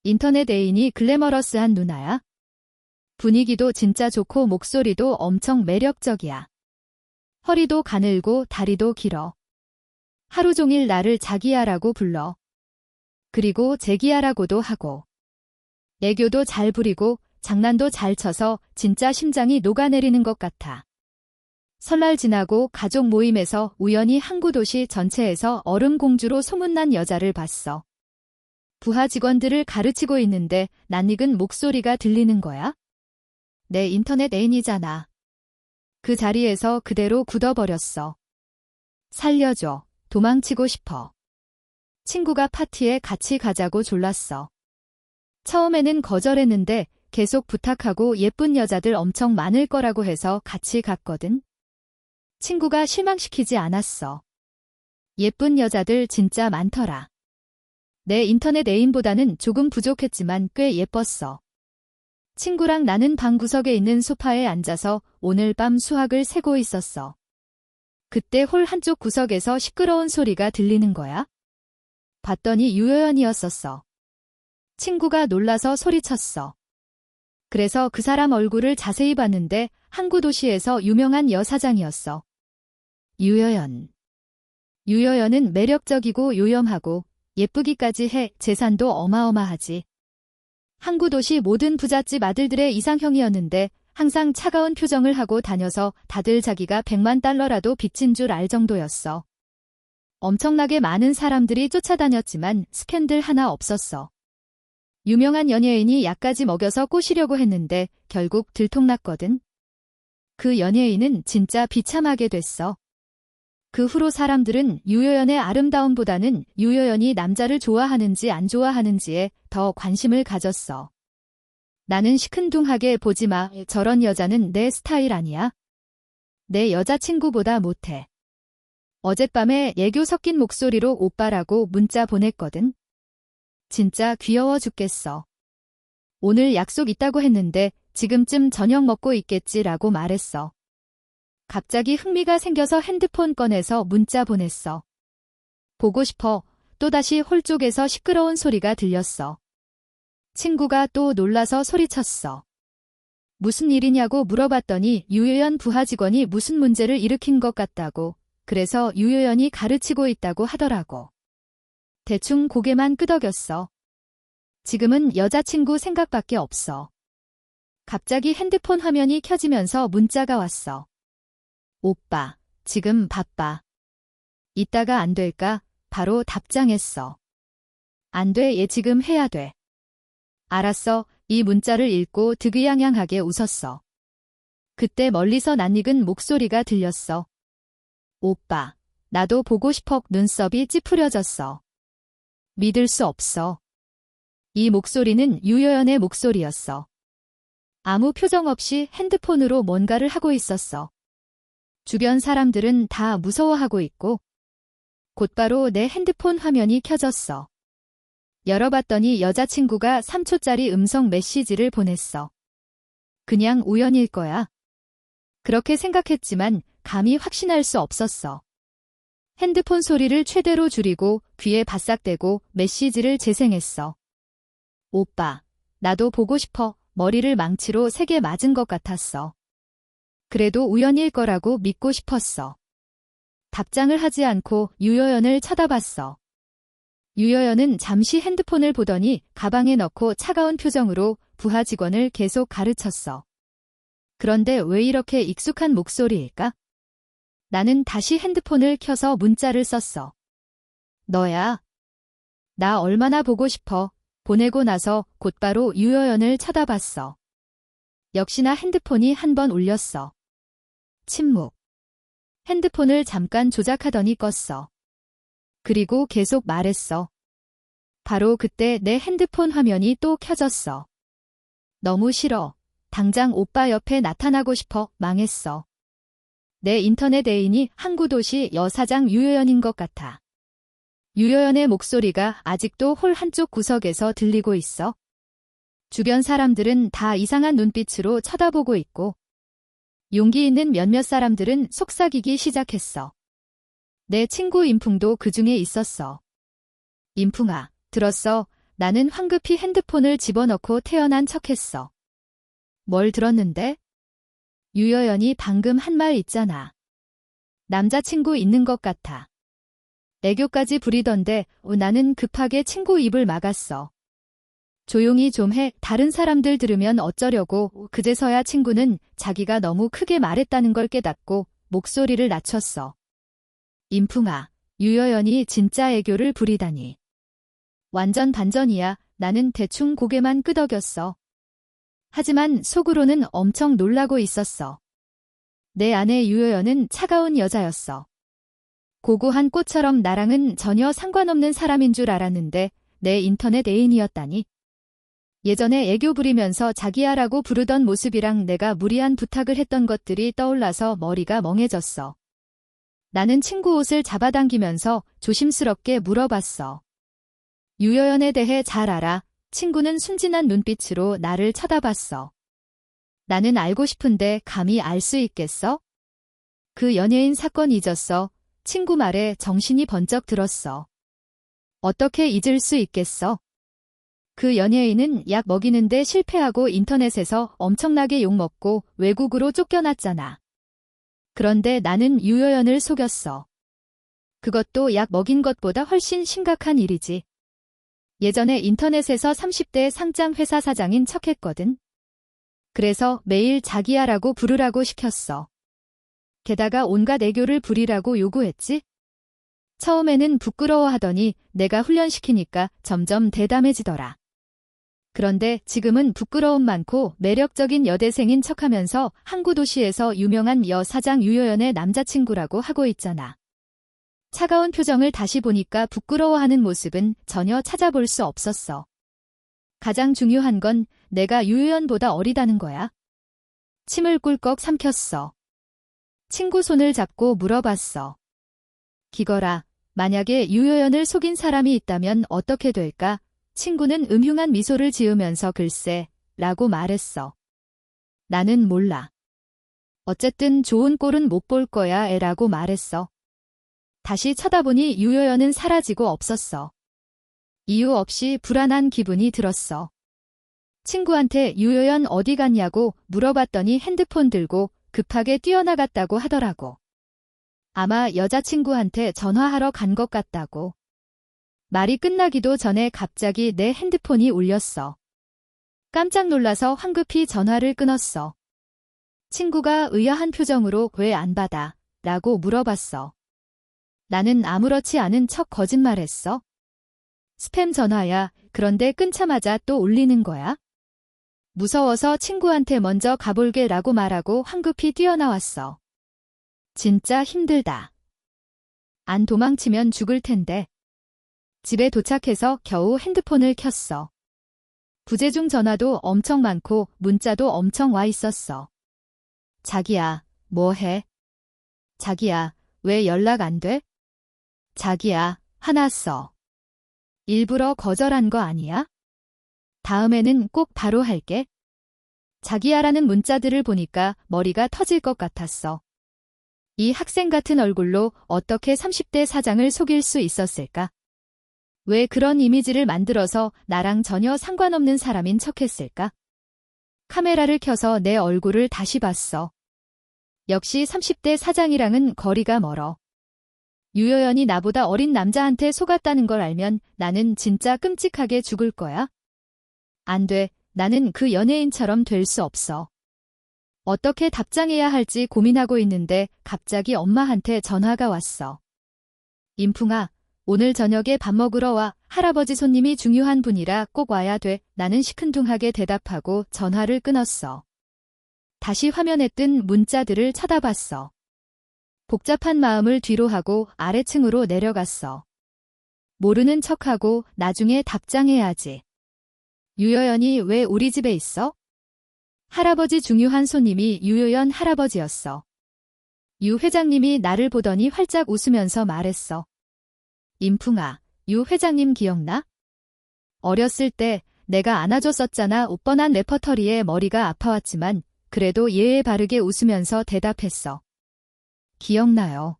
인터넷 애인이 글래머러스한 누나야? 분위기도 진짜 좋고 목소리도 엄청 매력적이야. 허리도 가늘고 다리도 길어. 하루 종일 나를 자기야라고 불러. 그리고 제기야라고도 하고. 애교도 잘 부리고 장난도 잘 쳐서 진짜 심장이 녹아내리는 것 같아. 설날 지나고 가족 모임에서 우연히 항구 도시 전체에서 얼음공주로 소문난 여자를 봤어. 부하 직원들을 가르치고 있는데 낯익은 목소리가 들리는 거야? 내 인터넷 애인이잖아. 그 자리에서 그대로 굳어버렸어. 살려줘. 도망치고 싶어. 친구가 파티에 같이 가자고 졸랐어. 처음에는 거절했는데 계속 부탁하고 예쁜 여자들 엄청 많을 거라고 해서 같이 갔거든. 친구가 실망시키지 않았어. 예쁜 여자들 진짜 많더라. 내 인터넷 애인보다는 조금 부족했지만 꽤 예뻤어. 친구랑 나는 방 구석에 있는 소파에 앉아서 오늘 밤 수학을 세고 있었어. 그때 홀 한쪽 구석에서 시끄러운 소리가 들리는 거야. 봤더니 유효연이었었어. 친구가 놀라서 소리쳤어. 그래서 그 사람 얼굴을 자세히 봤는데 항구 도시에서 유명한 여사장이었어. 유효연. 유효연은 매력적이고 요염하고 예쁘기까지 해 재산도 어마어마하지. 항구 도시 모든 부잣집 아들들의 이상형이었는데 항상 차가운 표정을 하고 다녀서 다들 자기가 100만 달러라도 빚진 줄 알 정도였어. 엄청나게 많은 사람들이 쫓아다녔지만 스캔들 하나 없었어. 유명한 연예인이 약까지 먹여서 꼬시려고 했는데 결국 들통났거든. 그 연예인은 진짜 비참하게 됐어. 그 후로 사람들은 유효연의 아름다움보다는 유효연이 남자를 좋아하는지 안 좋아하는지에 더 관심을 가졌어. 나는 시큰둥하게 보지 마. 저런 여자는 내 스타일 아니야. 내 여자친구보다 못해. 어젯밤에 애교 섞인 목소리로 오빠라고 문자 보냈거든. 진짜 귀여워 죽겠어. 오늘 약속 있다고 했는데 지금쯤 저녁 먹고 있겠지라고 말했어. 갑자기 흥미가 생겨서 핸드폰 꺼내서 문자 보냈어. 보고 싶어. 또다시 홀 쪽에서 시끄러운 소리가 들렸어. 친구가 또 놀라서 소리쳤어. 무슨 일이냐고 물어봤더니 유효연 부하 직원이 무슨 문제를 일으킨 것 같다고. 그래서 유효연이 가르치고 있다고 하더라고. 대충 고개만 끄덕였어. 지금은 여자친구 생각밖에 없어. 갑자기 핸드폰 화면이 켜지면서 문자가 왔어. 오빠, 지금 바빠. 이따가 안 될까? 바로 답장했어. 안 돼, 얘 지금 해야 돼. 알았어. 이 문자를 읽고 득의양양하게 웃었어. 그때 멀리서 낯익은 목소리가 들렸어. 오빠, 나도 보고 싶어. 눈썹이 찌푸려졌어. 믿을 수 없어. 이 목소리는 유효연의 목소리였어. 아무 표정 없이 핸드폰으로 뭔가를 하고 있었어. 주변 사람들은 다 무서워하고 있고 곧바로 내 핸드폰 화면이 켜졌어. 열어봤더니 여자친구가 3초짜리 음성 메시지를 보냈어. 그냥 우연일 거야. 그렇게 생각했지만 감히 확신할 수 없었어. 핸드폰 소리를 최대로 줄이고 귀에 바싹 대고 메시지를 재생했어. 오빠, 나도 보고 싶어. 머리를 망치로 3개 맞은 것 같았어. 그래도 우연일 거라고 믿고 싶었어. 답장을 하지 않고 유효연을 쳐다봤어. 유효연은 잠시 핸드폰을 보더니 가방에 넣고 차가운 표정으로 부하 직원을 계속 가르쳤어. 그런데 왜 이렇게 익숙한 목소리일까? 나는 다시 핸드폰을 켜서 문자를 썼어. 너야? 나 얼마나 보고 싶어. 보내고 나서 곧바로 유효연을 쳐다봤어. 역시나 핸드폰이 한 번 울렸어. 침묵. 핸드폰을 잠깐 조작하더니 껐어. 그리고 계속 말했어. 바로 그때 내 핸드폰 화면이 또 켜졌어. 너무 싫어. 당장 오빠 옆에 나타나고 싶어. 망했어. 내 인터넷 애인이 항구 도시 여사장 유효연인 것 같아. 유효연의 목소리가 아직도 홀 한쪽 구석에서 들리고 있어. 주변 사람들은 다 이상한 눈빛으로 쳐다보고 있고 용기 있는 몇몇 사람들은 속삭이기 시작했어. 내 친구 인풍도 그 중에 있었어. 인풍아, 들었어? 나는 황급히 핸드폰을 집어넣고 태어난 척했어. 뭘 들었는데? 유여연이 방금 한 말 있잖아. 남자친구 있는 것 같아. 애교까지 부리던데 나는 급하게 친구 입을 막았어. 조용히 좀 해. 다른 사람들 들으면 어쩌려고. 그제서야 친구는 자기가 너무 크게 말했다는 걸 깨닫고 목소리를 낮췄어. 인풍아, 유여연이 진짜 애교를 부리다니. 완전 반전이야. 나는 대충 고개만 끄덕였어. 하지만 속으로는 엄청 놀라고 있었어. 내 아내 유여연은 차가운 여자였어. 고고한 꽃처럼 나랑은 전혀 상관없는 사람인 줄 알았는데 내 인터넷 애인이었다니. 예전에 애교 부리면서 자기야라고 부르던 모습이랑 내가 무리한 부탁을 했던 것들이 떠올라서 머리가 멍해졌어. 나는 친구 옷을 잡아당기면서 조심스럽게 물어봤어. 유여연에 대해 잘 알아. 친구는 순진한 눈빛으로 나를 쳐다봤어. 나는 알고 싶은데 감히 알 수 있겠어? 그 연예인 사건 잊었어. 친구 말에 정신이 번쩍 들었어. 어떻게 잊을 수 있겠어? 그 연예인은 약 먹이는데 실패하고 인터넷에서 엄청나게 욕먹고 외국으로 쫓겨났잖아. 그런데 나는 유여연을 속였어. 그것도 약 먹인 것보다 훨씬 심각한 일이지. 예전에 인터넷에서 30대 상장 회사 사장인 척했거든. 그래서 매일 자기야라고 부르라고 시켰어. 게다가 온갖 애교를 부리라고 요구했지. 처음에는 부끄러워하더니 내가 훈련시키니까 점점 대담해지더라. 그런데 지금은 부끄러움 많고 매력적인 여대생인 척하면서 항구 도시에서 유명한 여사장 유여연의 남자친구라고 하고 있잖아. 차가운 표정을 다시 보니까 부끄러워하는 모습은 전혀 찾아볼 수 없었어. 가장 중요한 건 내가 유여연보다 어리다는 거야. 침을 꿀꺽 삼켰어. 친구 손을 잡고 물어봤어. 기거라, 만약에 유여연을 속인 사람이 있다면 어떻게 될까? 친구는 음흉한 미소를 지으면서 글쎄, 라고 말했어. 나는 몰라. 어쨌든 좋은 꼴은 못 볼 거야, 라고 말했어. 다시 쳐다보니 유여연은 사라지고 없었어. 이유 없이 불안한 기분이 들었어. 친구한테 유여연 어디 갔냐고 물어봤더니 핸드폰 들고 급하게 뛰어나갔다고 하더라고. 아마 여자친구한테 전화하러 간 것 같다고. 말이 끝나기도 전에 갑자기 내 핸드폰이 울렸어. 깜짝 놀라서 황급히 전화를 끊었어. 친구가 의아한 표정으로 왜 안 받아? 라고 물어봤어. 나는 아무렇지 않은 척 거짓말했어. 스팸 전화야. 그런데 끊자마자 또 울리는 거야. 무서워서 친구한테 먼저 가볼게 라고 말하고 황급히 뛰어나왔어. 진짜 힘들다. 안 도망치면 죽을 텐데. 집에 도착해서 겨우 핸드폰을 켰어. 부재중 전화도 엄청 많고 문자도 엄청 와 있었어. 자기야, 뭐 해? 자기야, 왜 연락 안 돼? 자기야, 화났어. 일부러 거절한 거 아니야? 다음에는 꼭 바로 할게. 자기야라는 문자들을 보니까 머리가 터질 것 같았어. 이 학생 같은 얼굴로 어떻게 30대 사장을 속일 수 있었을까? 왜 그런 이미지를 만들어서 나랑 전혀 상관없는 사람인 척했을까? 카메라를 켜서 내 얼굴을 다시 봤어. 역시 30대 사장이랑은 거리가 멀어. 유여연이 나보다 어린 남자한테 속았다는 걸 알면 나는 진짜 끔찍하게 죽을 거야. 안 돼. 나는 그 연예인처럼 될 수 없어. 어떻게 답장해야 할지 고민하고 있는데 갑자기 엄마한테 전화가 왔어. 인풍아, 오늘 저녁에 밥 먹으러 와. 할아버지 손님이 중요한 분이라 꼭 와야 돼. 나는 시큰둥하게 대답하고 전화를 끊었어. 다시 화면에 뜬 문자들을 쳐다봤어. 복잡한 마음을 뒤로 하고 아래층으로 내려갔어. 모르는 척하고 나중에 답장해야지. 유여연이 왜 우리 집에 있어? 할아버지 중요한 손님이 유여연 할아버지였어. 유 회장님이 나를 보더니 활짝 웃으면서 말했어. 인풍아, 유 회장님 기억나? 어렸을 때 내가 안아줬었잖아. 뻔한 레퍼터리에 머리가 아파왔지만 그래도 예의 바르게 웃으면서 대답했어. 기억나요.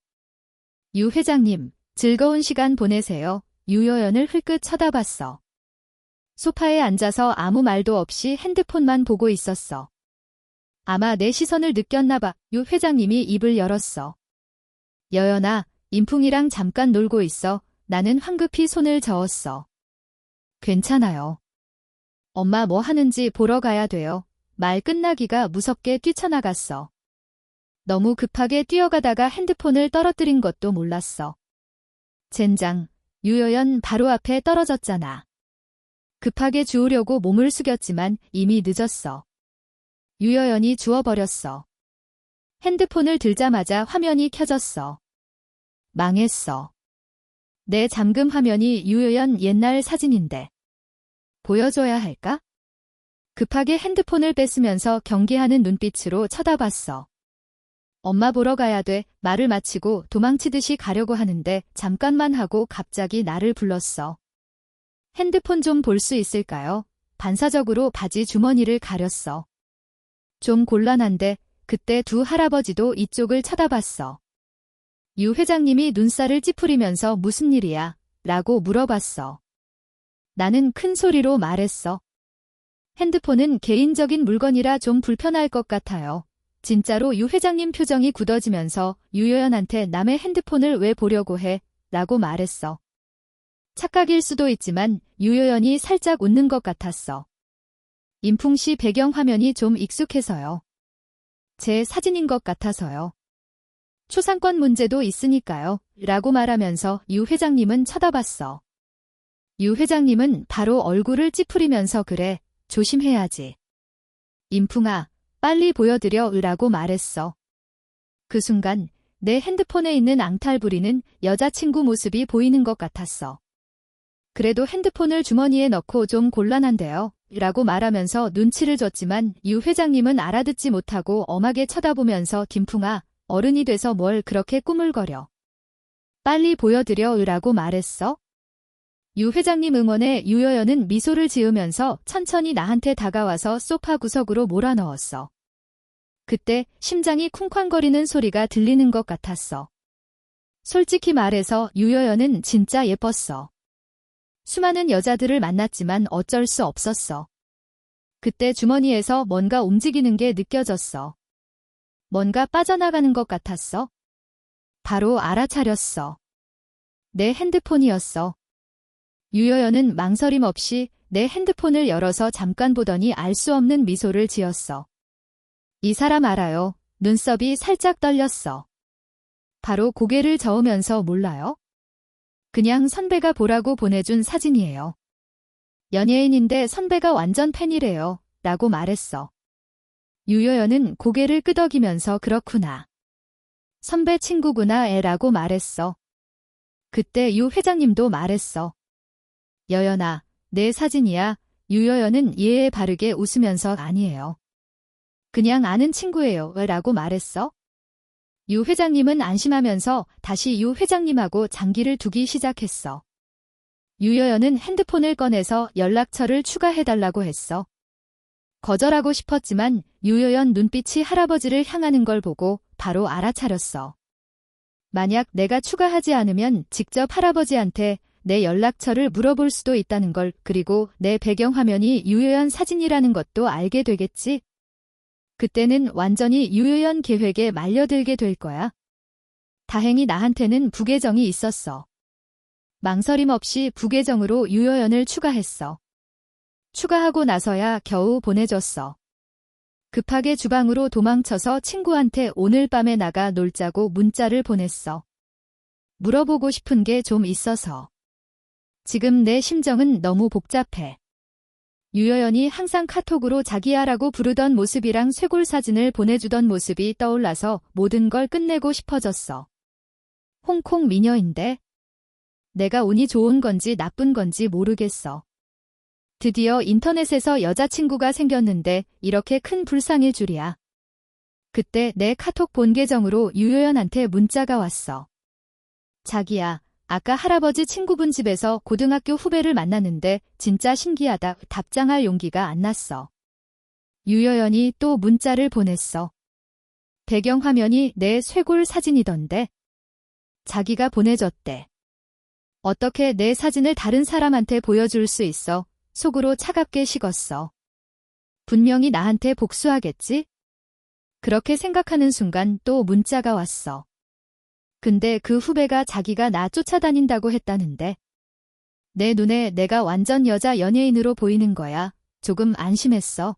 유 회장님, 즐거운 시간 보내세요. 유여연을 흘끗 쳐다봤어. 소파에 앉아서 아무 말도 없이 핸드폰만 보고 있었어. 아마 내 시선을 느꼈나 봐. 유 회장님이 입을 열었어. 여연아, 인풍이랑 잠깐 놀고 있어. 나는 황급히 손을 저었어. 괜찮아요. 엄마 뭐 하는지 보러 가야 돼요. 말 끝나기가 무섭게 뛰쳐나갔어. 너무 급하게 뛰어가다가 핸드폰을 떨어뜨린 것도 몰랐어. 젠장, 유여연 바로 앞에 떨어졌잖아. 급하게 주우려고 몸을 숙였지만 이미 늦었어. 유여연이 주워버렸어. 핸드폰을 들자마자 화면이 켜졌어. 망했어. 내 잠금 화면이 유여연 옛날 사진인데. 보여줘야 할까? 급하게 핸드폰을 뺏으면서 경계하는 눈빛으로 쳐다봤어. 엄마 보러 가야 돼. 말을 마치고 도망치듯이 가려고 하는데 잠깐만 하고 갑자기 나를 불렀어. 핸드폰 좀 볼 수 있을까요? 반사적으로 바지 주머니를 가렸어. 좀 곤란한데 그때 두 할아버지도 이쪽을 쳐다봤어. 유 회장님이 눈살을 찌푸리면서 무슨 일이야? 라고 물어봤어. 나는 큰 소리로 말했어. 핸드폰은 개인적인 물건이라 좀 불편할 것 같아요. 진짜로 유 회장님 표정이 굳어지면서 유여연한테 남의 핸드폰을 왜 보려고 해? 라고 말했어. 착각일 수도 있지만 유여연이 살짝 웃는 것 같았어. 인풍씨 배경 화면이 좀 익숙해서요. 제 사진인 것 같아서요. 초상권 문제도 있으니까요. 라고 말하면서 유 회장님은 쳐다봤어. 유 회장님은 바로 얼굴을 찌푸리면서 그래, 조심해야지. 인풍아, 빨리 보여드려 라고 말했어. 그 순간 내 핸드폰에 있는 앙탈 부리는 여자친구 모습이 보이는 것 같았어. 그래도 핸드폰을 주머니에 넣고 좀 곤란한데요. 라고 말하면서 눈치를 줬지만 유 회장님은 알아듣지 못하고 엄하게 쳐다보면서 김풍아, 어른이 돼서 뭘 그렇게 꾸물거려. 빨리 보여드려 라고 말했어. 유 회장님 응원에 유여연은 미소를 지으면서 천천히 나한테 다가와서 소파 구석으로 몰아넣었어. 그때 심장이 쿵쾅거리는 소리가 들리는 것 같았어. 솔직히 말해서 유여연은 진짜 예뻤어. 수많은 여자들을 만났지만 어쩔 수 없었어. 그때 주머니에서 뭔가 움직이는 게 느껴졌어. 뭔가 빠져나가는 것 같았어. 바로 알아차렸어. 내 핸드폰이었어. 유여연은 망설임 없이 내 핸드폰을 열어서 잠깐 보더니 알 수 없는 미소를 지었어. 이 사람 알아요. 눈썹이 살짝 떨렸어. 바로 고개를 저으면서 몰라요? 그냥 선배가 보라고 보내준 사진이에요. 연예인인데 선배가 완전 팬이래요. 라고 말했어. 유여연은 고개를 끄덕이면서 그렇구나. 선배 친구구나 애라고 말했어. 그때 유 회장님도 말했어. 여연아, 내 사진이야. 유여연은 이해에 바르게 웃으면서 아니에요. 그냥 아는 친구예요. 라고 말했어. 유 회장님은 안심하면서 다시 유 회장님하고 장기를 두기 시작했어. 유여연은 핸드폰을 꺼내서 연락처를 추가해달라고 했어. 거절하고 싶었지만 유여연 눈빛이 할아버지를 향하는 걸 보고 바로 알아차렸어. 만약 내가 추가하지 않으면 직접 할아버지한테 내 연락처를 물어볼 수도 있다는 걸, 그리고 내 배경화면이 유여연 사진이라는 것도 알게 되겠지? 그때는 완전히 유여연 계획에 말려들게 될 거야. 다행히 나한테는 부계정이 있었어. 망설임 없이 부계정으로 유여연을 추가했어. 추가하고 나서야 겨우 보내줬어. 급하게 주방으로 도망쳐서 친구한테 오늘 밤에 나가 놀자고 문자를 보냈어. 물어보고 싶은 게 좀 있어서. 지금 내 심정은 너무 복잡해. 유여연이 항상 카톡으로 자기야라고 부르던 모습이랑 쇄골 사진을 보내주던 모습이 떠올라서 모든 걸 끝내고 싶어졌어. 홍콩 미녀인데? 내가 운이 좋은 건지 나쁜 건지 모르겠어. 드디어 인터넷에서 여자친구가 생겼는데 이렇게 큰 불상일 줄이야. 그때 내 카톡 본 계정으로 유여연한테 문자가 왔어. 자기야, 아까 할아버지 친구분 집에서 고등학교 후배를 만났는데 진짜 신기하다. 답장할 용기가 안 났어. 유여연이 또 문자를 보냈어. 배경화면이 내 쇄골 사진이던데. 자기가 보내줬대. 어떻게 내 사진을 다른 사람한테 보여줄 수 있어? 속으로 차갑게 식었어. 분명히 나한테 복수하겠지? 그렇게 생각하는 순간 또 문자가 왔어. 근데 그 후배가 자기가 나 쫓아다닌다고 했다는데. 내 눈에 내가 완전 여자 연예인으로 보이는 거야. 조금 안심했어.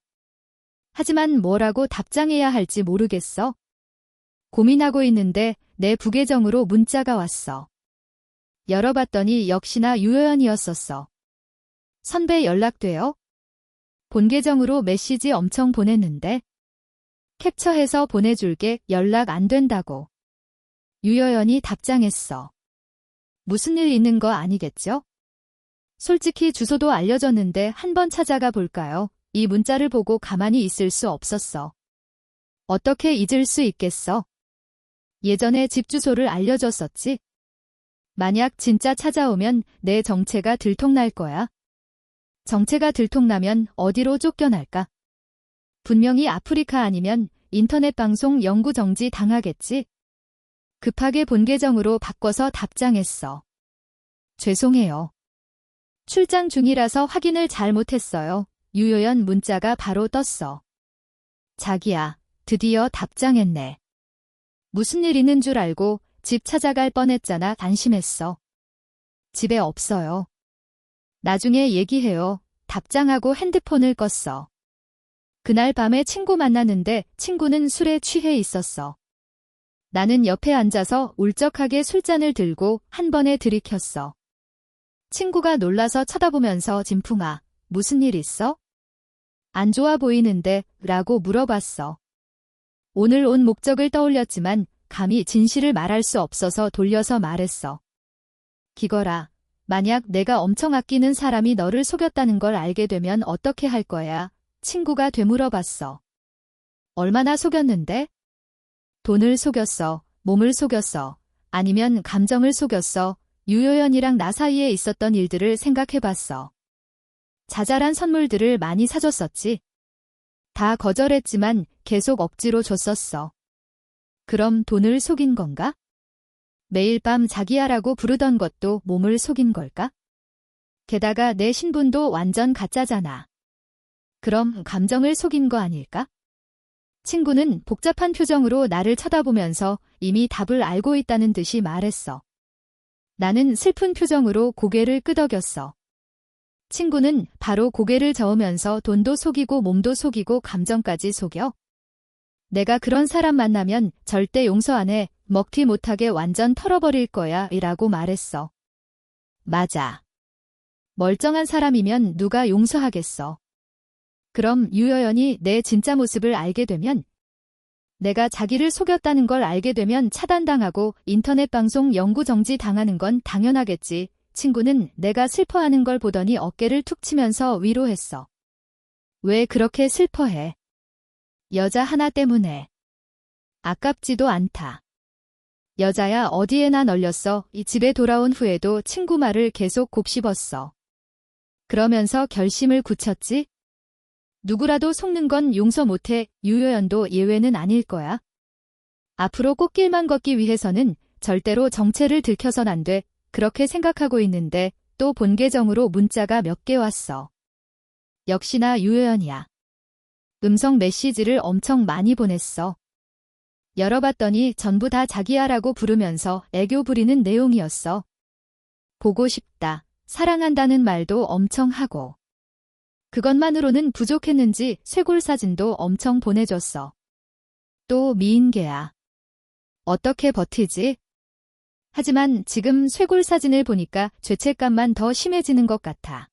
하지만 뭐라고 답장해야 할지 모르겠어. 고민하고 있는데 내 부계정으로 문자가 왔어. 열어봤더니 역시나 유효연이었었어. 선배 연락돼요? 본 계정으로 메시지 엄청 보냈는데. 캡처해서 보내줄게. 연락 안 된다고. 유효연이 답장했어. 무슨 일 있는 거 아니겠죠? 솔직히 주소도 알려줬는데 한번 찾아가 볼까요? 이 문자를 보고 가만히 있을 수 없었어. 어떻게 잊을 수 있겠어? 예전에 집 주소를 알려줬었지. 만약 진짜 찾아오면 내 정체가 들통날 거야. 정체가 들통나면 어디로 쫓겨날까? 분명히 아프리카 아니면 인터넷 방송 영구 정지 당하겠지. 급하게 본 계정으로 바꿔서 답장했어. 죄송해요. 출장 중이라서 확인을 잘 못했어요. 유효연 문자가 바로 떴어. 자기야, 드디어 답장했네. 무슨 일 있는 줄 알고 집 찾아갈 뻔했잖아. 안심했어. 집에 없어요. 나중에 얘기해요. 답장하고 핸드폰을 껐어. 그날 밤에 친구 만났는데 친구는 술에 취해 있었어. 나는 옆에 앉아서 울적하게 술잔을 들고 한 번에 들이켰어. 친구가 놀라서 쳐다보면서 진풍아, 무슨 일 있어? 안 좋아 보이는데? 라고 물어봤어. 오늘 온 목적을 떠올렸지만 감히 진실을 말할 수 없어서 돌려서 말했어. 기거라, 만약 내가 엄청 아끼는 사람이 너를 속였다는 걸 알게 되면 어떻게 할 거야? 친구가 되물어봤어. 얼마나 속였는데? 돈을 속였어, 몸을 속였어, 아니면 감정을 속였어. 유효연이랑 나 사이에 있었던 일들을 생각해봤어. 자잘한 선물들을 많이 사줬었지. 다 거절했지만 계속 억지로 줬었어. 그럼 돈을 속인 건가? 매일 밤 자기야라고 부르던 것도 몸을 속인 걸까? 게다가 내 신분도 완전 가짜잖아. 그럼 감정을 속인 거 아닐까? 친구는 복잡한 표정으로 나를 쳐다보면서 이미 답을 알고 있다는 듯이 말했어. 나는 슬픈 표정으로 고개를 끄덕였어. 친구는 바로 고개를 저으면서 돈도 속이고 몸도 속이고 감정까지 속여? 내가 그런 사람 만나면 절대 용서 안 해. 먹튀 못하게 완전 털어버릴 거야. 이라고 말했어. 맞아. 멀쩡한 사람이면 누가 용서하겠어. 그럼 유효연이 내 진짜 모습을 알게 되면, 내가 자기를 속였다는 걸 알게 되면 차단당하고 인터넷 방송 영구 정지 당하는 건 당연하겠지. 친구는 내가 슬퍼하는 걸 보더니 어깨를 툭 치면서 위로했어. 왜 그렇게 슬퍼해? 여자 하나 때문에. 아깝지도 않다. 여자야 어디에나 널렸어. 이 집에 돌아온 후에도 친구 말을 계속 곱씹었어. 그러면서 결심을 굳혔지. 누구라도 속는 건 용서 못해. 유효연도 예외는 아닐 거야. 앞으로 꽃길만 걷기 위해서는 절대로 정체를 들켜선 안 돼. 그렇게 생각하고 있는데 또 본 계정으로 문자가 몇 개 왔어. 역시나 유효연이야. 음성 메시지를 엄청 많이 보냈어. 열어봤더니 전부 다 자기야라고 부르면서 애교 부리는 내용이었어. 보고 싶다, 사랑한다는 말도 엄청 하고. 그것만으로는 부족했는지 쇄골 사진도 엄청 보내줬어. 또 미인계야. 어떻게 버티지? 하지만 지금 쇄골 사진을 보니까 죄책감만 더 심해지는 것 같아.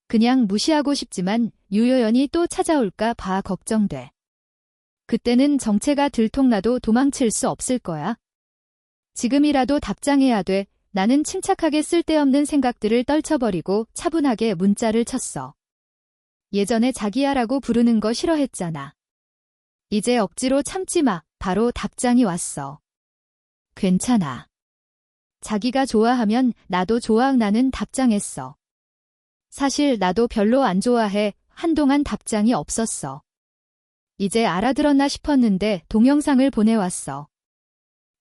그냥 무시하고 싶지만 유효연이 또 찾아올까 봐 걱정돼. 그때는 정체가 들통나도 도망칠 수 없을 거야. 지금이라도 답장해야 돼. 나는 침착하게 쓸데없는 생각들을 떨쳐버리고 차분하게 문자를 쳤어. 예전에 자기야라고 부르는 거 싫어했잖아. 이제 억지로 참지 마. 바로 답장이 왔어. 괜찮아. 자기가 좋아하면 나도 좋아. 나는 답장했어. 사실 나도 별로 안 좋아해. 한동안 답장이 없었어. 이제 알아들었나 싶었는데 동영상을 보내왔어.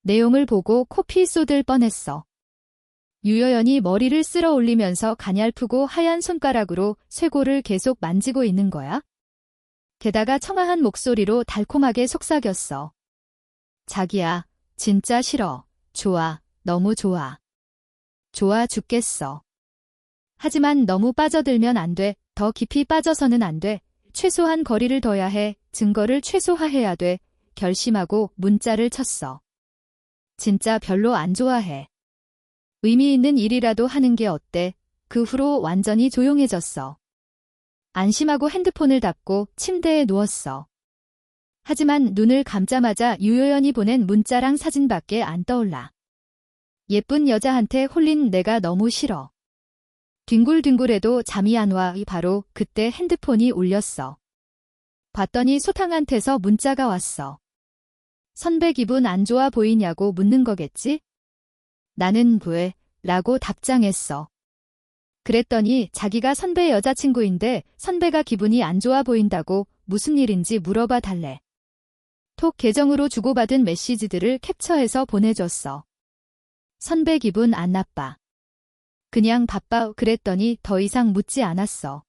내용을 보고 코피 쏟을 뻔했어. 유여연이 머리를 쓸어 올리면서 가냘프고 하얀 손가락으로 쇄골을 계속 만지고 있는 거야? 게다가 청아한 목소리로 달콤하게 속삭였어. 자기야, 진짜 싫어. 좋아, 너무 좋아. 좋아 죽겠어. 하지만 너무 빠져들면 안 돼. 더 깊이 빠져서는 안 돼. 최소한 거리를 둬야 해. 증거를 최소화해야 돼. 결심하고 문자를 쳤어. 진짜 별로 안 좋아해. 의미 있는 일이라도 하는 게 어때? 그 후로 완전히 조용해졌어. 안심하고 핸드폰을 닫고 침대에 누웠어. 하지만 눈을 감자마자 유여연이 보낸 문자랑 사진밖에 안 떠올라. 예쁜 여자한테 홀린 내가 너무 싫어. 뒹굴뒹굴해도 잠이 안 와. 바로 그때 핸드폰이 울렸어. 봤더니 소탕한테서 문자가 왔어. 선배 기분 안 좋아 보이냐고 묻는 거겠지? 나는 왜? 라고 답장했어. 그랬더니 자기가 선배 여자친구인데 선배가 기분이 안 좋아 보인다고 무슨 일인지 물어봐 달래. 톡 계정으로 주고받은 메시지들을 캡처해서 보내줬어. 선배 기분 안 나빠. 그냥 바빠. 그랬더니 더 이상 묻지 않았어.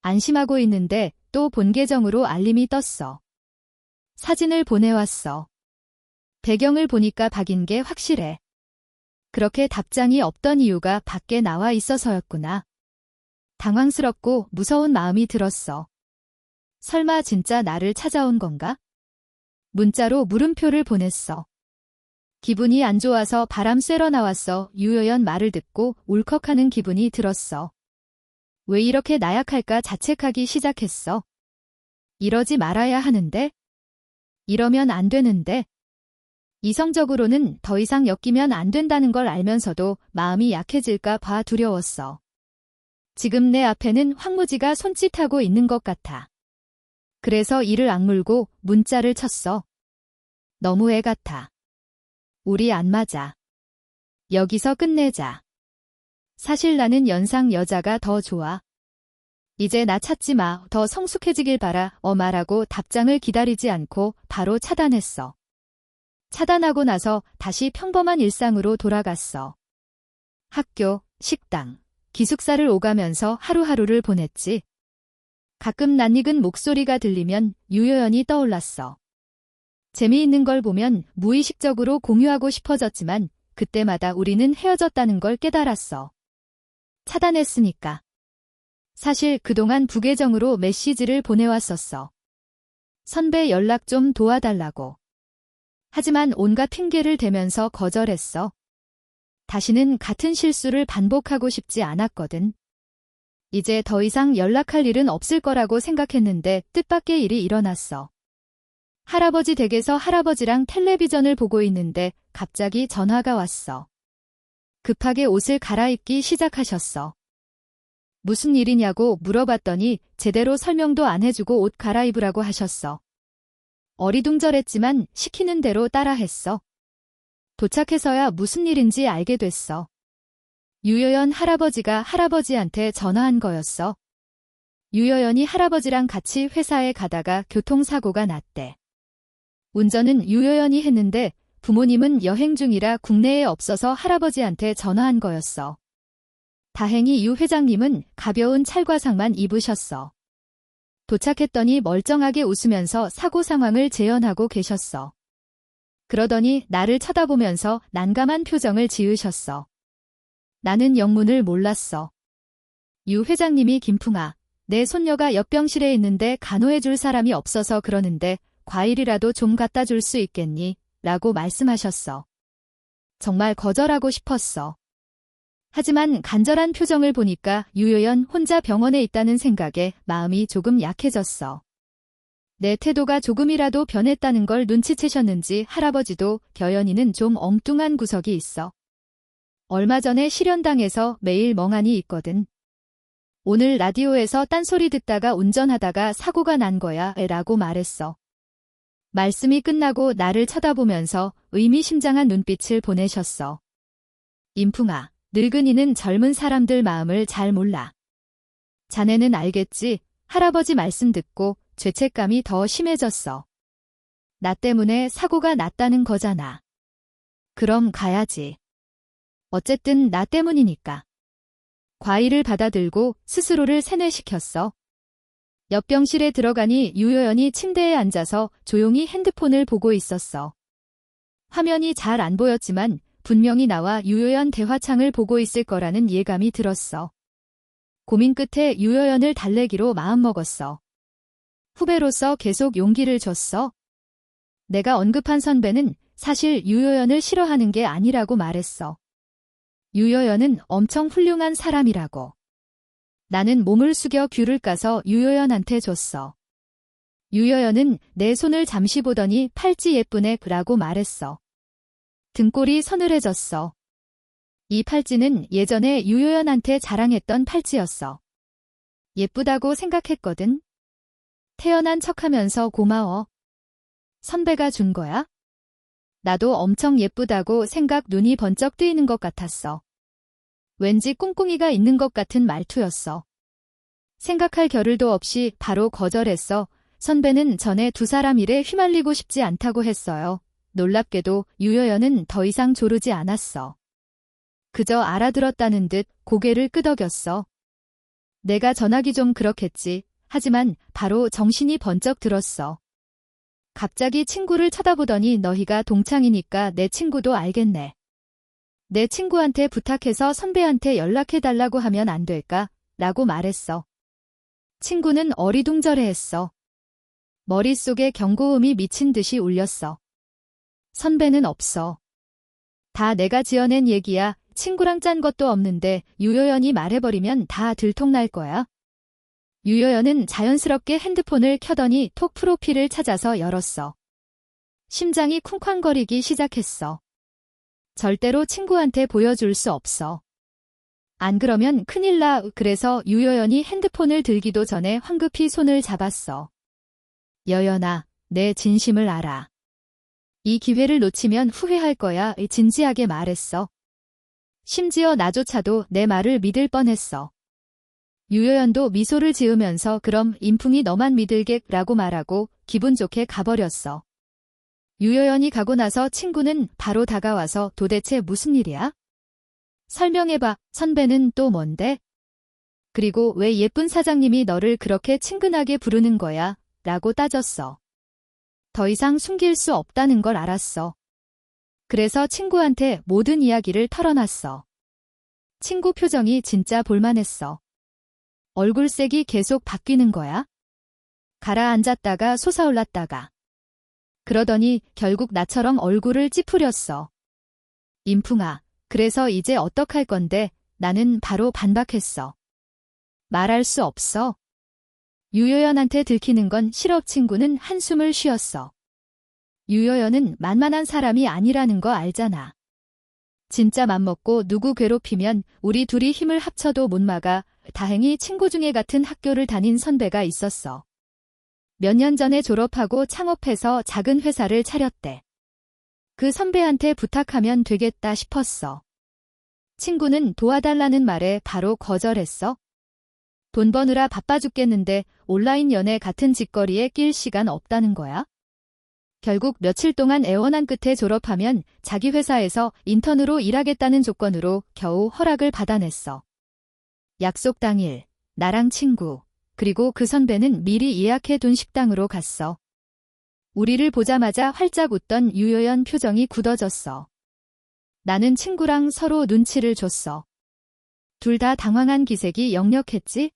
안심하고 있는데 또 본 계정으로 알림이 떴어. 사진을 보내왔어. 배경을 보니까 박인 게 확실해. 그렇게 답장이 없던 이유가 밖에 나와 있어서였구나. 당황스럽고 무서운 마음이 들었어. 설마 진짜 나를 찾아온 건가? 문자로 물음표를 보냈어. 기분이 안 좋아서 바람 쐬러 나왔어. 유여연 말을 듣고 울컥하는 기분이 들었어. 왜 이렇게 나약할까 자책하기 시작했어. 이러지 말아야 하는데? 이러면 안 되는데? 이성적으로는 더 이상 엮이면 안 된다는 걸 알면서도 마음이 약해질까 봐 두려웠어. 지금 내 앞에는 황무지가 손짓하고 있는 것 같아. 그래서 이를 악물고 문자를 쳤어. 너무 애 같아. 우리 안 맞아. 여기서 끝내자. 사실 나는 연상 여자가 더 좋아. 이제 나 찾지 마. 더 성숙해지길 바라. 말하고 답장을 기다리지 않고 바로 차단했어. 차단하고 나서 다시 평범한 일상으로 돌아갔어. 학교, 식당, 기숙사를 오가면서 하루하루를 보냈지. 가끔 낯익은 목소리가 들리면 유여연이 떠올랐어. 재미있는 걸 보면 무의식적으로 공유하고 싶어졌지만 그때마다 우리는 헤어졌다는 걸 깨달았어. 차단했으니까. 사실 그동안 부계정으로 메시지를 보내왔었어. 선배 연락 좀 도와달라고. 하지만 온갖 핑계를 대면서 거절했어. 다시는 같은 실수를 반복하고 싶지 않았거든. 이제 더 이상 연락할 일은 없을 거라고 생각했는데 뜻밖의 일이 일어났어. 할아버지 댁에서 할아버지랑 텔레비전을 보고 있는데 갑자기 전화가 왔어. 급하게 옷을 갈아입기 시작하셨어. 무슨 일이냐고 물어봤더니 제대로 설명도 안 해주고 옷 갈아입으라고 하셨어. 어리둥절했지만 시키는 대로 따라했어. 도착해서야 무슨 일인지 알게 됐어. 유여연 할아버지가 할아버지한테 전화한 거였어. 유여연이 할아버지랑 같이 회사에 가다가 교통사고가 났대. 운전은 유여연이 했는데 부모님은 여행 중이라 국내에 없어서 할아버지한테 전화한 거였어. 다행히 유 회장님은 가벼운 찰과상만 입으셨어. 도착했더니 멀쩡하게 웃으면서 사고 상황을 재연하고 계셨어. 그러더니 나를 쳐다보면서 난감한 표정을 지으셨어. 나는 영문을 몰랐어. 유 회장님이 김풍아, 내 손녀가 옆병실에 있는데 간호해줄 사람이 없어서 그러는데 과일이라도 좀 갖다 줄 수 있겠니? 라고 말씀하셨어. 정말 거절하고 싶었어. 하지만 간절한 표정을 보니까 유여연 혼자 병원에 있다는 생각에 마음이 조금 약해졌어. 내 태도가 조금이라도 변했다는 걸 눈치채셨는지 할아버지도 겨연이는 좀 엉뚱한 구석이 있어. 얼마 전에 실연당해서 매일 멍하니 있거든. 오늘 라디오에서 딴소리 듣다가 운전하다가 사고가 난 거야 라고 말했어. 말씀이 끝나고 나를 쳐다보면서 의미심장한 눈빛을 보내셨어. 인풍아, 늙은이는 젊은 사람들 마음을 잘 몰라. 자네는 알겠지? 할아버지 말씀 듣고 죄책감이 더 심해졌어. 나 때문에 사고가 났다는 거잖아. 그럼 가야지. 어쨌든 나 때문이니까. 과일을 받아들고 스스로를 세뇌시켰어. 옆병실에 들어가니 유효연이 침대에 앉아서 조용히 핸드폰을 보고 있었어. 화면이 잘 안 보였지만 분명히 나와 유효연 대화창을 보고 있을 거라는 예감이 들었어. 고민 끝에 유효연을 달래기로 마음먹었어. 후배로서 계속 용기를 줬어. 내가 언급한 선배는 사실 유효연을 싫어하는 게 아니라고 말했어. 유효연은 엄청 훌륭한 사람이라고. 나는 몸을 숙여 귤을 까서 유효연한테 줬어. 유효연은 내 손을 잠시 보더니 팔찌 예쁘네 라고 말했어. 등골이 서늘해졌어. 이 팔찌는 예전에 유효연한테 자랑했던 팔찌였어. 예쁘다고 생각했거든. 태연한 척하면서 고마워. 선배가 준 거야? 나도 엄청 예쁘다고 생각 눈이 번쩍 뜨이는 것 같았어. 왠지 꿍꿍이가 있는 것 같은 말투였어. 생각할 겨를도 없이 바로 거절했어. 선배는 전에 두 사람 일에 휘말리고 싶지 않다고 했어요. 놀랍게도 유효연은 더 이상 조르지 않았어. 그저 알아들었다는 듯 고개를 끄덕였어. 내가 전하기 좀 그렇겠지. 하지만 바로 정신이 번쩍 들었어. 갑자기 친구를 쳐다보더니 너희가 동창이니까 내 친구도 알겠네. 내 친구한테 부탁해서 선배한테 연락해달라고 하면 안 될까? 라고 말했어. 친구는 어리둥절해했어. 머릿속에 경고음이 미친 듯이 울렸어. 선배는 없어. 다 내가 지어낸 얘기야. 친구랑 짠 것도 없는데 유효연이 말해버리면 다 들통날 거야. 유효연은 자연스럽게 핸드폰을 켜더니 톡 프로필을 찾아서 열었어. 심장이 쿵쾅거리기 시작했어. 절대로 친구한테 보여줄 수 없어. 안 그러면 큰일 나. 그래서 유효연이 핸드폰을 들기도 전에 황급히 손을 잡았어. 여연아, 내 진심을 알아. 이 기회를 놓치면 후회할 거야. 진지하게 말했어. 심지어 나조차도 내 말을 믿을 뻔했어. 유효연도 미소를 지으면서 그럼 인풍이 너만 믿을게 라고 말하고 기분 좋게 가버렸어. 유효연이 가고 나서 친구는 바로 다가와서 도대체 무슨 일이야? 설명해봐. 선배는 또 뭔데? 그리고 왜 예쁜 사장님이 너를 그렇게 친근하게 부르는 거야? 라고 따졌어. 더 이상 숨길 수 없다는 걸 알았어. 그래서 친구한테 모든 이야기를 털어놨어. 친구 표정이 진짜 볼만했어. 얼굴색이 계속 바뀌는 거야? 가라앉았다가 솟아올랐다가. 그러더니 결국 나처럼 얼굴을 찌푸렸어. 인풍아, 그래서 이제 어떡할 건데? 나는 바로 반박했어. 말할 수 없어. 유효연한테 들키는 건 싫어. 친구는 한숨을 쉬었어. 유효연은 만만한 사람이 아니라는 거 알잖아. 진짜 맘먹고 누구 괴롭히면 우리 둘이 힘을 합쳐도 못 막아. 다행히 친구 중에 같은 학교를 다닌 선배가 있었어. 몇 년 전에 졸업하고 창업해서 작은 회사를 차렸대. 그 선배한테 부탁하면 되겠다 싶었어. 친구는 도와달라는 말에 바로 거절했어. 돈 버느라 바빠 죽겠는데 온라인 연애 같은 짓거리에 낄 시간 없다는 거야? 결국 며칠 동안 애원한 끝에 졸업하면 자기 회사에서 인턴으로 일하겠다는 조건으로 겨우 허락을 받아냈어. 약속 당일, 나랑 친구, 그리고 그 선배는 미리 예약해둔 식당으로 갔어. 우리를 보자마자 활짝 웃던 유효연 표정이 굳어졌어. 나는 친구랑 서로 눈치를 줬어. 둘 다 당황한 기색이 역력했지?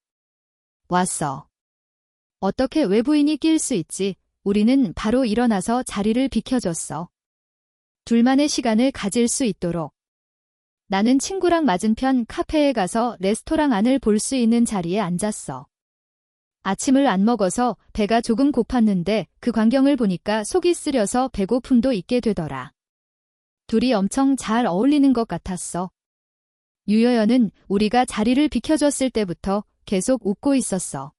왔어. 어떻게 외부인이 낄 수 있지? 우리는 바로 일어나서 자리를 비켜줬어. 둘만의 시간을 가질 수 있도록. 나는 친구랑 맞은편 카페에 가서 레스토랑 안을 볼 수 있는 자리에 앉았어. 아침을 안 먹어서 배가 조금 고팠는데 그 광경을 보니까 속이 쓰려서 배고픔도 있게 되더라. 둘이 엄청 잘 어울리는 것 같았어. 유효연은 우리가 자리를 비켜줬을 때부터 계속 웃고 있었어.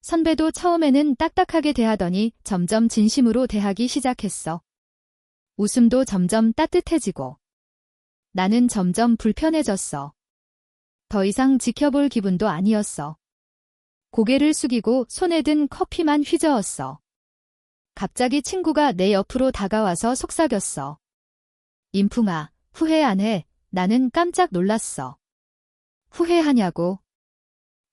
선배도 처음에는 딱딱하게 대하더니 점점 진심으로 대하기 시작했어. 웃음도 점점 따뜻해지고. 나는 점점 불편해졌어. 더 이상 지켜볼 기분도 아니었어. 고개를 숙이고 손에 든 커피만 휘저었어. 갑자기 친구가 내 옆으로 다가와서 속삭였어. 인풍아, 후회 안 해. 나는 깜짝 놀랐어. 후회하냐고.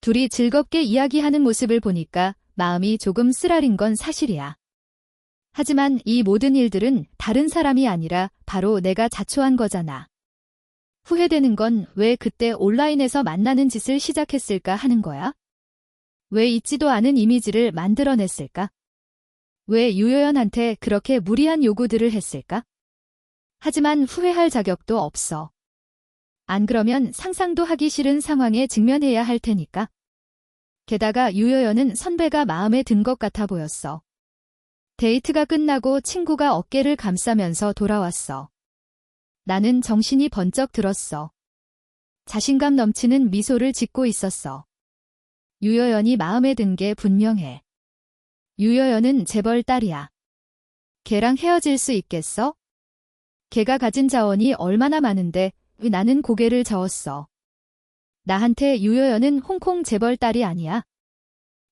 둘이 즐겁게 이야기하는 모습을 보니까 마음이 조금 쓰라린 건 사실이야. 하지만 이 모든 일들은 다른 사람이 아니라 바로 내가 자초한 거잖아. 후회되는 건 왜 그때 온라인에서 만나는 짓을 시작했을까 하는 거야? 왜 있지도 않은 이미지를 만들어냈을까? 왜 유효연한테 그렇게 무리한 요구들을 했을까? 하지만 후회할 자격도 없어. 안 그러면 상상도 하기 싫은 상황에 직면해야 할 테니까. 게다가 유효연은 선배가 마음에 든 것 같아 보였어. 데이트가 끝나고 친구가 어깨를 감싸면서 돌아왔어. 나는 정신이 번쩍 들었어. 자신감 넘치는 미소를 짓고 있었어. 유효연이 마음에 든 게 분명해. 유효연은 재벌 딸이야. 걔랑 헤어질 수 있겠어? 걔가 가진 자원이 얼마나 많은데 왜 나는 고개를 저었어. 나한테 유효연은 홍콩 재벌 딸이 아니야.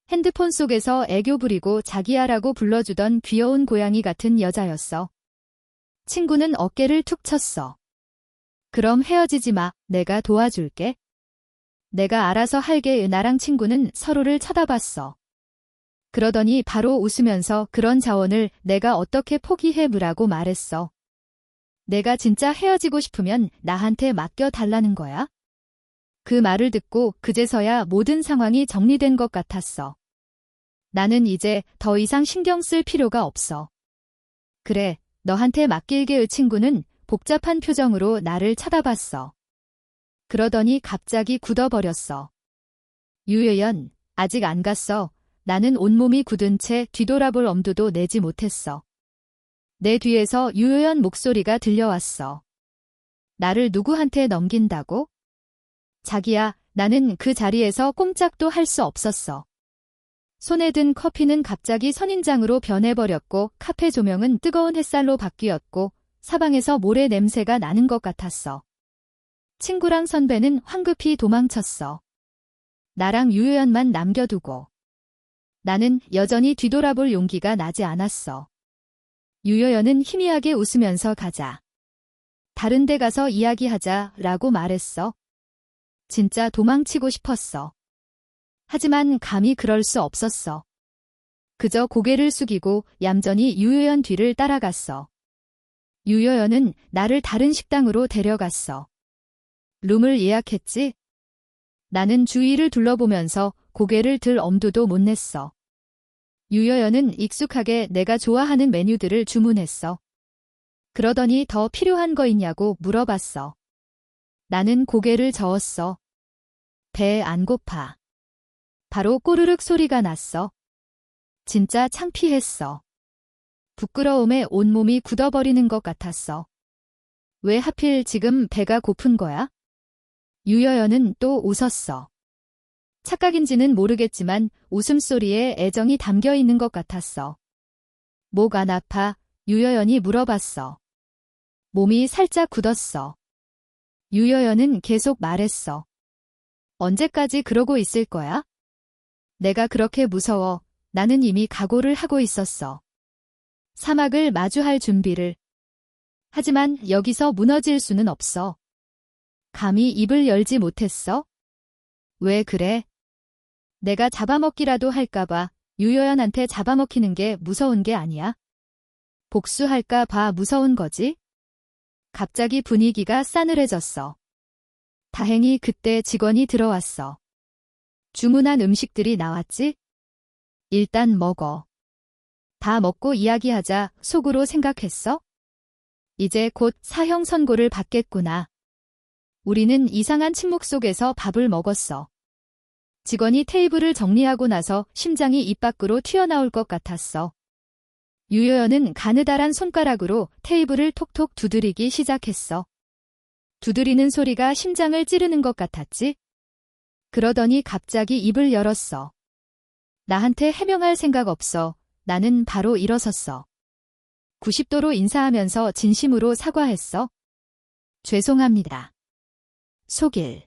핸드폰 속에서 애교 부리고 자기야라고 불러주던 귀여운 고양이 같은 여자였어. 친구는 어깨를 툭 쳤어. 그럼 헤어지지 마. 내가 도와줄게. 내가 알아서 할게. 나랑 친구는 서로를 쳐다봤어. 그러더니 바로 웃으면서 그런 자원을 내가 어떻게 포기해무라고 말했어. 내가 진짜 헤어지고 싶으면 나한테 맡겨달라는 거야? 그 말을 듣고 그제서야 모든 상황이 정리된 것 같았어. 나는 이제 더 이상 신경 쓸 필요가 없어. 그래, 너한테 맡길게의. 친구는 복잡한 표정으로 나를 쳐다봤어. 그러더니 갑자기 굳어버렸어. 유효연, 아직 안 갔어. 나는 온몸이 굳은 채 뒤돌아볼 엄두도 내지 못했어. 내 뒤에서 유효연 목소리가 들려왔어. 나를 누구한테 넘긴다고? 자기야, 나는 그 자리에서 꼼짝도 할 수 없었어. 손에 든 커피는 갑자기 선인장으로 변해버렸고 카페 조명은 뜨거운 햇살로 바뀌었고 사방에서 모래 냄새가 나는 것 같았어. 친구랑 선배는 황급히 도망쳤어. 나랑 유효연만 남겨두고. 나는 여전히 뒤돌아볼 용기가 나지 않았어. 유효연은 희미하게 웃으면서 가자. 다른 데 가서 이야기하자 라고 말했어. 진짜 도망치고 싶었어. 하지만 감히 그럴 수 없었어. 그저 고개를 숙이고 얌전히 유효연 뒤를 따라갔어. 유효연은 나를 다른 식당으로 데려갔어. 룸을 예약했지? 나는 주위를 둘러보면서 고개를 들 엄두도 못 냈어. 유효연은 익숙하게 내가 좋아하는 메뉴들을 주문했어. 그러더니 더 필요한 거 있냐고 물어봤어. 나는 고개를 저었어. 배 안 고파. 바로 꼬르륵 소리가 났어. 진짜 창피했어. 부끄러움에 온몸이 굳어버리는 것 같았어. 왜 하필 지금 배가 고픈 거야? 유효연은 또 웃었어. 착각인지는 모르겠지만 웃음소리에 애정이 담겨 있는 것 같았어. 목 안 아파? 유효연이 물어봤어. 몸이 살짝 굳었어. 유효연은 계속 말했어. 언제까지 그러고 있을 거야? 내가 그렇게 무서워. 나는 이미 각오를 하고 있었어. 사막을 마주할 준비를. 하지만 여기서 무너질 수는 없어. 감히 입을 열지 못했어? 왜 그래? 내가 잡아먹기라도 할까봐. 유효연한테 잡아먹히는 게 무서운 게 아니야. 복수할까 봐 무서운 거지? 갑자기 분위기가 싸늘해졌어. 다행히 그때 직원이 들어왔어. 주문한 음식들이 나왔지? 일단 먹어. 다 먹고 이야기하자 속으로 생각했어? 이제 곧 사형 선고를 받겠구나. 우리는 이상한 침묵 속에서 밥을 먹었어. 직원이 테이블을 정리하고 나서 심장이 입 밖으로 튀어나올 것 같았어. 유효연은 가느다란 손가락으로 테이블을 톡톡 두드리기 시작했어. 두드리는 소리가 심장을 찌르는 것 같았지? 그러더니 갑자기 입을 열었어. 나한테 해명할 생각 없어. 나는 바로 일어섰어. 90도로 인사하면서 진심으로 사과했어. 죄송합니다. 속일.